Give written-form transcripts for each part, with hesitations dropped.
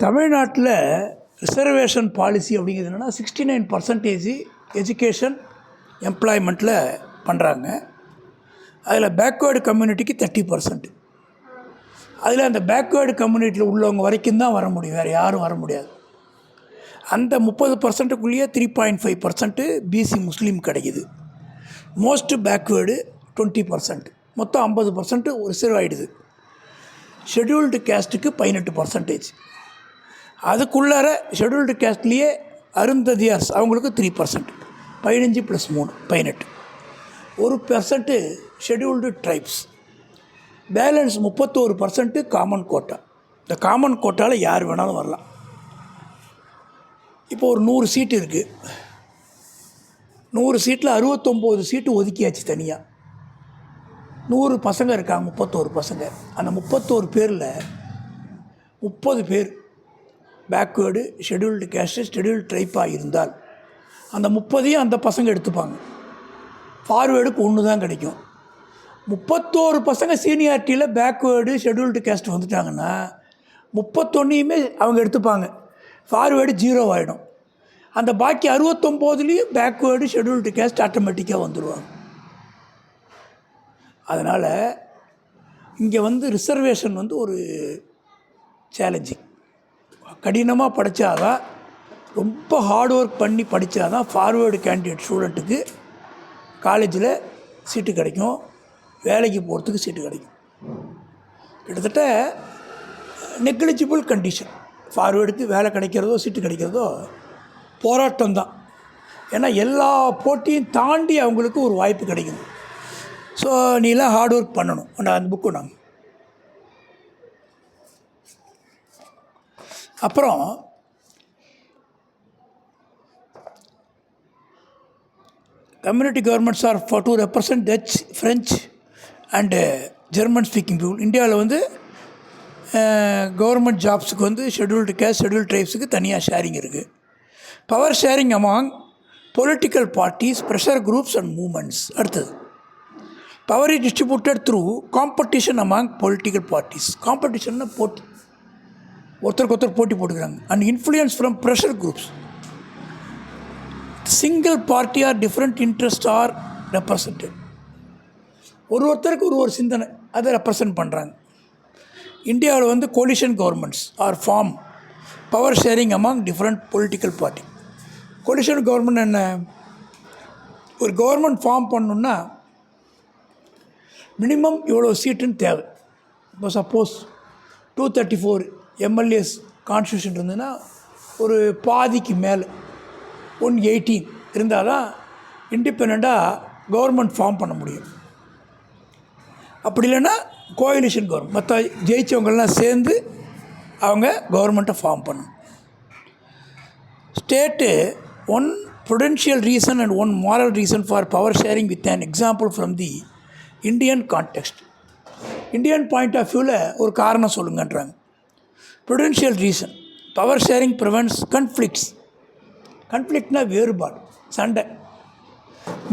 தமிழ்நாட்டில் reservation policy அப்படிங்கிறது என்னென்னா 69% எஜுகேஷன் எம்ப்ளாய்மெண்ட்டில் பண்ணுறாங்க. அதில் பேக்வேர்டு கம்யூனிட்டிக்கு 30%. அதில் அந்த பேக்வேர்டு கம்யூனிட்டியில் உள்ளவங்க வரைக்கும் தான் வர முடியும், வேறு யாரும் வர முடியாது. அந்த 30%க்குள்ளேயே 3.5% பிசி முஸ்லீம் கிடைக்கிது. மோஸ்ட்டு பேக்வேர்டு 20%, மொத்தம் 50% ரிசர்வ் ஆகிடுது. ஷெட்யூல்டு கேஸ்ட்டுக்கு 18%. அதுக்குள்ளார ஷெட்யூல்டு கேஸ்ட்லேயே அருந்ததியாஸ் அவங்களுக்கு 3%, 15 + 3 18. 1% scheduled tribes. Balance 31% common quota. இந்த காமன் கோட்டாவில் யார் வேணாலும் வரலாம். இப்போ ஒரு 100 சீட்டு இருக்குது. 100 சீட்டில் 69 சீட்டு ஒதுக்கியாச்சு தனியாக. 100 பசங்க இருக்காங்க, 31 பசங்க. அந்த 31 பேரில் 30 பேர் பேக்வேர்டு, ஷெட்யூல்டு கேஸ்ட்டு, ஷெட்யூல்டு ட்ரைப்பாக இருந்தால் அந்த 30ஐயும் அந்த பசங்க எடுத்துப்பாங்க. ஃபார்வேர்டுக்கு 1 தான் கிடைக்கும். 31 பசங்க சீனியாரிட்டியில் பேக்வேர்டு, ஷெட்யூல்டு கேஸ்ட் வந்துட்டாங்கன்னா 31ஐயுமே அவங்க எடுத்துப்பாங்க. ஃபார்வேர்டு 0 ஆகிடும். அந்த பாக்கி 69லேயும் பேக்வேர்டு, ஷெட்யூல்டு கேஸ்ட் ஆட்டோமேட்டிக்காக வந்துடுவாங்க. அதனால் இங்கே ரிசர்வேஷன் ஒரு சேலஞ்சிங். கடினமாக படித்தாதான், ரொம்ப ஹார்ட் ஒர்க் பண்ணி படித்தாதான் ஃபார்வேர்டு கேண்டிடேட் ஸ்டூடெண்ட்டுக்கு காலேஜில் சீட்டு கிடைக்கும், வேலைக்கு போகிறதுக்கு சீட்டு கிடைக்கும். கிட்டத்தட்ட நெக்லிஜிபிள் கண்டிஷன். ஃபார்வேர்டுக்கு வேலை கிடைக்கிறதோ சீட்டு கிடைக்கிறதோ போராட்டம் தான். ஏன்னா எல்லா போட்டியும் தாண்டி அவங்களுக்கு ஒரு வாய்ப்பு கிடைக்கும். ஸோ நீலாம் ஹார்ட் ஒர்க் பண்ணணும். அந்த புக்கு நாங்கள் அப்புறம் community governments are for to represent Dutch, French and German speaking people. இந்தியாவில் கவர்மெண்ட் ஜாப்ஸுக்கு ஷெட்யூல்டு கேஸ்ட், ஷெட்யூல்டு ட்ரைப்ஸுக்கு தனியாக ஷேரிங் இருக்குது. Power sharing among political parties, pressure groups and movements. அடுத்தது power is distributed through competition among political parties. காம்படிஷன்னா போட்டி, ஒருத்தருக்கு ஒருத்தர் போட்டி போட்டுக்கிறாங்க. And influence from pressure groups. Single party or different interest are represented. ஒருத்தருக்கு ஒரு சிந்தனை, அதை ரெப்ரசன்ட் பண்ணுறாங்க. இந்தியாவில் coalition governments are form power sharing among different political party. Coalition government என்ன? ஒரு கவர்மெண்ட் ஃபார்ம் பண்ணணுன்னா மினிமம் இவ்வளோ சீட்டுன்னு தேவை. இப்போ சப்போஸ் 234 எம்எல்ஏஸ் கான்ஸ்டியூஷன் இருந்ததுன்னா ஒரு பாதிக்கு மேலே 118 இருந்தால் தான் இண்டிபெண்ட்டாக கவர்மெண்ட் ஃபார்ம் பண்ண முடியும். அப்படி இல்லைன்னா கோலிஷன் கவர்மெண்ட், மற்ற ஜெயித்தவங்கள்லாம் சேர்ந்து அவங்க கவர்மெண்ட்டை ஃபார்ம் பண்ணணும். State one prudential reason and one moral reason for power sharing with an example from the Indian context. Indian point of வியூவில் ஒரு காரணம் சொல்லுங்கன்றாங்க. Prudential reason, power sharing prevents conflicts. கன்ஃப்ளிக்ட்னா வேறுபாடு, சண்டை.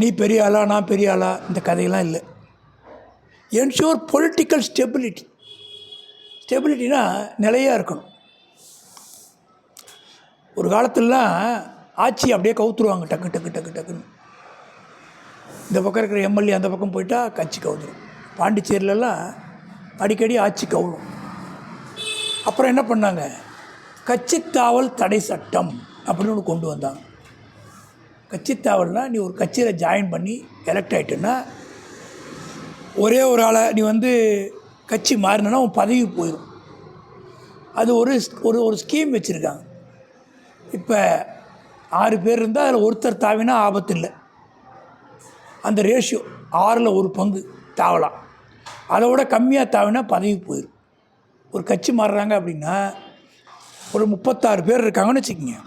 நீ பெரிய ஆளா, நான் பெரிய ஆளா, இந்த கதையெல்லாம் இல்லை. Ensure political stability. ஸ்டெபிலிட்டினா நிலையாக இருக்கணும். ஒரு காலத்துலலாம் ஆட்சி அப்படியே கவுத்துருவாங்க, டக்கு டக்கு டக்கு டக்குன்னு. இந்த பக்கம் இருக்கிற எம்எல்ஏ அந்த பக்கம் போயிட்டா கட்சி கவுந்துடும். பாண்டிச்சேரியிலலாம் அடிக்கடி ஆட்சி கவுளும். அப்புறம் என்ன பண்ணாங்க? கட்சித்தாவல் தடை சட்டம் அப்படின்னு ஒன்று கொண்டு வந்தாங்க. கட்சித்தாவல்னால் நீ ஒரு கட்சியில் ஜாயின் பண்ணி எலெக்ட் ஆகிட்டேன்னா, ஒரே ஒரு ஆளை நீ கட்சி மாறினா உன் பதவி போயிடும். அது ஒரு ஸ்கீம் வச்சுருக்காங்க. இப்போ 6 பேர் இருந்தால் அதில் ஒருத்தர் தாவினா ஆபத்து இல்லை. அந்த ரேஷியோ 6ல் 1 பங்கு தாவலாம். அதை விட கம்மியாக தாவினா பதவி போயிடும். ஒரு கட்சி மாறுறாங்க அப்படின்னா ஒரு 36 பேர் இருக்காங்கன்னு வச்சுக்கோங்க.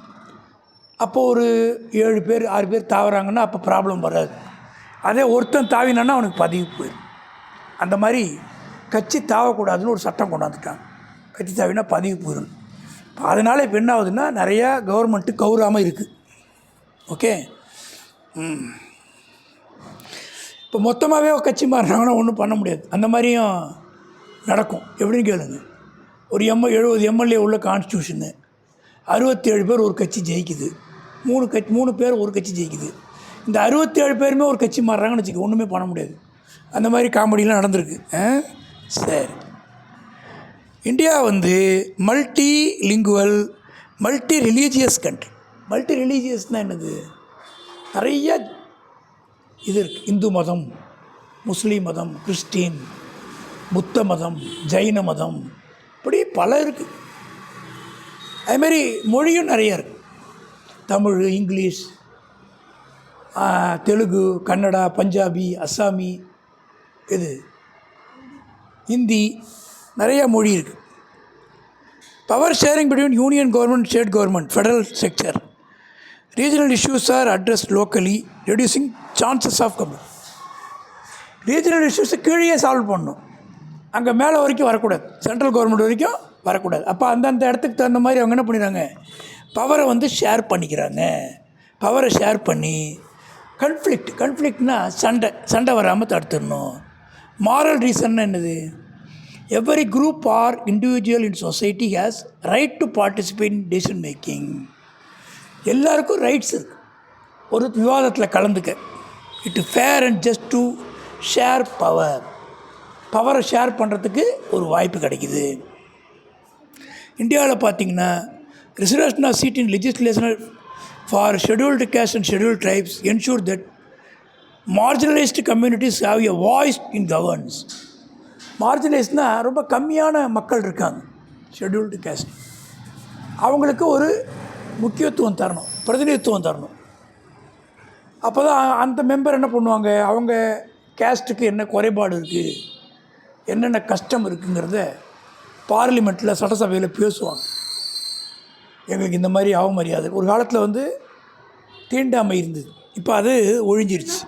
அப்போது ஒரு 7 பேர் 6 பேர் தாவறாங்கன்னா அப்போ ப்ராப்ளம் வராது. அதே ஒருத்தன் தாவினான்னா அவனுக்கு பதவி போயிடும். அந்த மாதிரி கட்சி தாவக்கூடாதுன்னு ஒரு சட்டம் கொண்டாந்துட்டாங்க. கட்சி தாவினா பதவி போயிடும். அதனால் இப்போ என்ன ஆகுதுன்னா நிறையா கவர்மெண்ட்டு கவுராமல் இருக்குது. ஓகே, இப்போ மொத்தமாகவே கட்சி மாறினாங்கன்னா ஒன்றும் பண்ண முடியாது. அந்த மாதிரியும் நடக்கும். எப்படின்னு கேளுங்க. ஒரு 70 எம்எல்ஏ உள்ள கான்ஸ்டியூஷனு, 67 பேர் ஒரு கட்சி ஜெயிக்குது, 3 பேர் ஒரு கட்சி ஜெயிக்குது. இந்த 67 பேருமே ஒரு கட்சி மாறுறாங்கன்னு வச்சுக்க, ஒன்றுமே பண்ண முடியாது. அந்த மாதிரி காமெடியெலாம் நடந்திருக்கு. சரி, இந்தியா வந்து multilingual, multi religious country. Multi ரிலீஜியஸ்னால் என்னது? நிறைய இது இருக்குது. இந்து மதம், முஸ்லீம் மதம், கிறிஸ்டின், புத்த மதம், ஜைன மதம், இப்படி பல இருக்குது. அதுமாரி மொழியும் நிறைய இருக்குது. தமிழ், இங்கிலீஷ், தெலுங்கு, கன்னடா, பஞ்சாபி, அஸ்ஸாமி, இது ஹிந்தி, நிறையா மொழி இருக்குது. Power sharing between union government, state government, federal sector. Regional issues are addressed locally, reducing chances of community. Regional இஷ்யூஸை கீழே சால்வ் பண்ணணும், அங்கே மேலே வரைக்கும் வரக்கூடாது, சென்ட்ரல் கவர்மெண்ட் வரைக்கும் வரக்கூடாது. அப்போ அந்தந்த இடத்துக்கு தகுந்த மாதிரி அவங்க என்ன பண்ணிடுறாங்க, பவரை வந்து ஷேர் பண்ணிக்கிறாங்க. பவரை ஷேர் பண்ணி கன்ஃப்ளிக்ட்னா சண்டை வராமல் தடுத்துடணும். மாரல் ரீசன்னா என்னது? Every group or individual in society has right to participate in decision making. எல்லாருக்கும் ரைட்ஸ் இருக்குது ஒரு விவாதத்தில் கலந்துக்க. It fair and just to share power. பவரை ஷேர் பண்ணுறதுக்கு ஒரு வாய்ப்பு கிடைக்கிது. இந்தியாவில் பார்த்திங்கன்னா reservation of seat in legislation for scheduled caste and scheduled tribes ensure that marginalised communities have a voice in governance. மார்ஜினலைஸ்னால் ரொம்ப கம்மியான மக்கள் இருக்காங்க, ஷெட்யூல்டு கேஸ்ட், அவங்களுக்கு ஒரு முக்கியத்துவம் தரணும், பிரதிநிதித்துவம் தரணும். அப்போ தான் அந்த மெம்பர் என்ன பண்ணுவாங்க, அவங்க கேஸ்ட்டுக்கு என்ன குறைபாடு இருக்குது, என்னென்ன கஷ்டம் இருக்குங்கிறத பார்லிமெண்ட்டில், சட்டசபையில் பேசுவாங்க. எங்களுக்கு இந்த மாதிரி அவமரியாதை. ஒரு காலத்தில் வந்து தீண்டாமை இருந்தது, இப்போ அது ஒழிஞ்சிருச்சு.